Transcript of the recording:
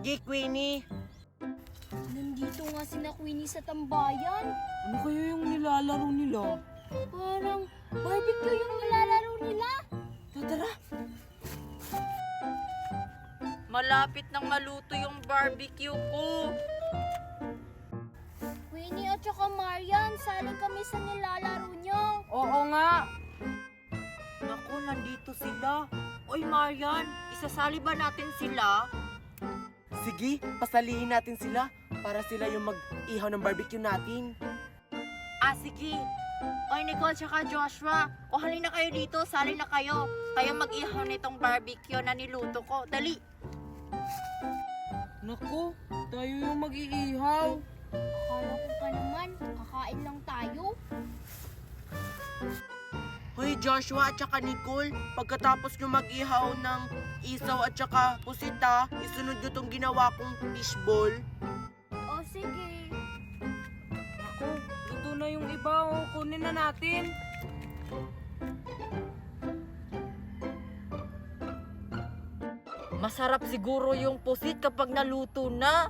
Sige, Queenie. Nandito nga sina Queenie sa tambayan. Ano kaya yung nilalaro nila? Parang barbecue yung nilalaro nila. Tara. Malapit nang maluto yung barbecue ko. Queenie at saka Marian, sali kami sa nilalaro nyo. Oo nga. Naku, nandito sila. Oy, Marian, isasali ba natin sila? Sige, pasalihin natin sila para sila yung mag-ihaw ng barbecue natin. Sige. Oy, Nicole tsaka Joshua, o halina kayo dito, sali na kayo. Kayo mag-ihaw nitong barbecue na niluto ko. Dali. Naku, tayo yung mag-iihaw. Akala ko pa naman, kakain lang tayo. Hoy Joshua at saka Nicole, pagkatapos nyo mag-ihaw ng isaw at saka pusita, isunod nyo tong ginawa kong fishball. O sige. Ako, luto na yung iba, kunin na natin. Masarap siguro yung pusit kapag naluto na.